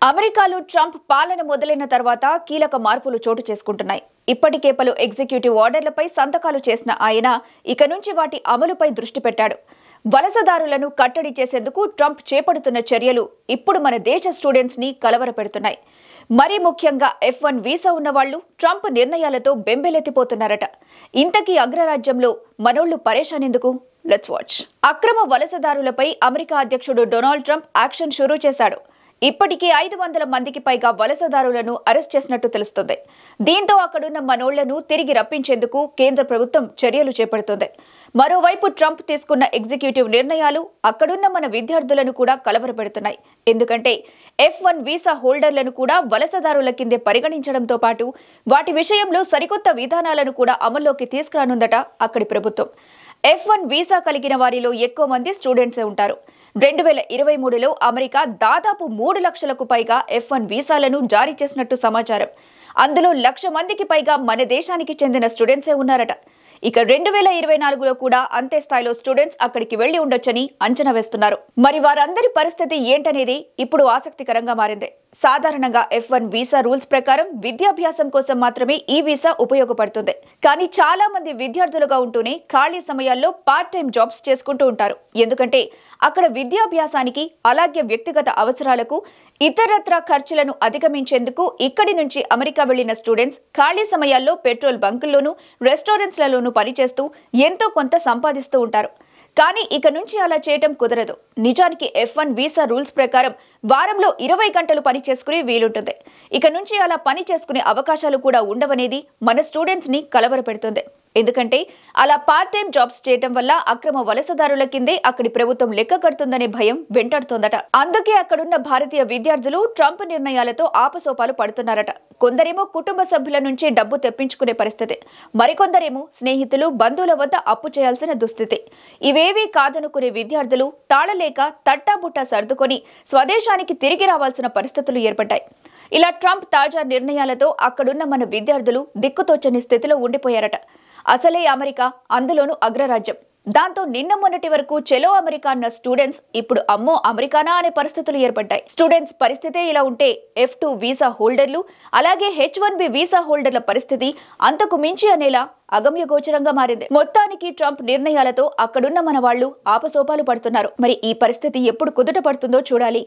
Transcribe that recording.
అమెరికాలో ట్రంప్ పాలన మొదలైన తర్వాత కీలక మార్పులు చోటు చేసుకుంటున్నాయి. ఇప్పటికే పలు ఎగ్జిక్యూటివ్ ఆర్డర్లపై సంతకాలు చేసిన ఆయన ఇక నుంచి వాటి అమలుపై దృష్టి పెట్టాడు. వలసదారులను కట్టడి చేసేందుకు ట్రంప్ చేపడుతున్న చర్యలు ఇప్పుడు మన దేశ స్టూడెంట్స్ ని కలవరపెడుతున్నాయి. మరీ ముఖ్యంగా F1 వీసా ఉన్నవాళ్లు ట్రంప్ నిర్ణయాలతో బెంబెలెత్తిపోతున్నారట. ఇంతకీ అగ్రరాజ్యంలో మనోళ్లు పరేషాన్ ఎందుకు? Let's watch. అక్రమ వలసదారులపై అమెరికా అధ్యక్షుడు డొనాల్డ్ ట్రంప్ యాక్షన్ షురూ చేశాడు. ఇప్పటికీ 500 మందికి పైగా వలసదారులను అరెస్ట్ చేసినట్టు తెలుస్తుంది. దీంతో అక్కడున్న మనోళ్లను తిరిగి రప్పించేందుకు కేంద్ర ప్రభుత్వం చర్యలు చేపడుతోంది. మరోవైపు ట్రంప్ తీసుకున్న ఎగ్జిక్యూటివ్ నిర్ణయాలు అక్కడున్న మన విద్యార్థులను కూడా కలవరపెడుతున్నాయి. ఎందుకంటే F1 వీసా హోల్డర్లను కూడా వలసదారుల కిందే పరిగణించడంతో పాటు వాటి విషయంలో సరికొత్త విధానాలను కూడా అమల్లోకి తీసుకురానుందట అక్కడి ప్రభుత్వం. F1 వీసా కలిగిన వారిలో ఎక్కువ మంది స్టూడెంట్సే ఉంటారు. 2023లో అమెరికా దాదాపు 3 లక్షలకు పైగా F1 వీసాలను జారీ చేసినట్టు సమాచారం. అందులో 1 లక్ష మందికి పైగా మన దేశానికి చెందిన స్టూడెంట్సే ఉన్నారట. ఇక 2024లో కూడా అంతే స్థాయిలో స్టూడెంట్స్ అక్కడికి వెళ్లి ఉండొచ్చని అంచనా వేస్తున్నారు. మరి వారందరి పరిస్థితి ఏంటనేది ఇప్పుడు ఆసక్తికరంగా మారింది. సాధారణంగా F1 వీసా రూల్స్ ప్రకారం విద్యాభ్యాసం కోసం మాత్రమే ఈ వీసా ఉపయోగపడుతుంది. కానీ చాలా మంది విద్యార్థులుగా ఉంటూనే ఖాళీ సమయాల్లో పార్ట్ టైం జాబ్స్ చేసుకుంటూ ఉంటారు. ఎందుకంటే అక్కడ విద్యాభ్యాసానికి అలాగే వ్యక్తిగత అవసరాలకు ఇతరత్రా ఖర్చులను అధిగమించేందుకు ఇక్కడి నుంచి అమెరికా వెళ్లిన స్టూడెంట్స్ ఖాళీ సమయాల్లో పెట్రోల్ బంకుల్లోనూ రెస్టారెంట్స్లలోనూ పనిచేస్తూ ఎంతో కొంత సంపాదిస్తూ ఉంటారు. కానీ ఇక నుంచి అలా చేయటం కుదరదు. నిజానికి F1 వీసా రూల్స్ ప్రకారం వారంలో 20 గంటలు పని చేసుకునే వీలుంటుంది. ఇక నుంచి అలా పని చేసుకునే అవకాశాలు కూడా ఉండవనేది మన స్టూడెంట్స్ ని కలవరపెడుతుంది. ఎందుకంటే అలా పార్ట్ టైం జాబ్స్ చేయటం వల్ల అక్రమ వలసదారుల కిందే అక్కడి ప్రభుత్వం లెక్క కడుతుందనే భయం వెంటాడుతోందట. అందుకే అక్కడున్న భారతీయ విద్యార్థులు ట్రంప్ నిర్ణయాలతో ఆపసోపాలు పడుతున్నారట. కొందరేమో కుటుంబ సభ్యుల నుంచి డబ్బు తెప్పించుకునే పరిస్థితి, మరికొందరేమో స్నేహితులు బంధువుల వద్ద అప్పు చేయాల్సిన దుస్థితి. ఇవేవీ కాదనుకునే విద్యార్థులు తాళలేక తట్టాబుట్టా సర్దుకొని స్వదేశానికి తిరిగి రావాల్సిన పరిస్థితులు ఏర్పడ్డాయి. ఇలా ట్రంప్ తాజా నిర్ణయాలతో అక్కడున్న మన విద్యార్థులు దిక్కుతోచని స్థితిలో ఉండిపోయారట. అసలే అమెరికా, అందులోనూ అగ్రరాజ్యం. దాంతో నిన్న మొన్నటి వరకు చెలో అమెరికా అన్న స్టూడెంట్స్ ఇప్పుడు అమ్మో అమెరికానా అనే పరిస్థితులు ఏర్పడ్డాయి. స్టూడెంట్స్ పరిస్థితే ఇలా ఉంటే F2 వీసా హోల్డర్లు అలాగే H1B వీసా హోల్డర్ల పరిస్థితి అంతకు మించి అనేలా అగమ్యగోచరంగా మారింది. మొత్తానికి ట్రంప్ నిర్ణయాలతో అక్కడున్న మన వాళ్లు ఆపసోపాలు పడుతున్నారు. మరి ఈ పరిస్థితి ఎప్పుడు కుదుట పడుతుందో చూడాలి.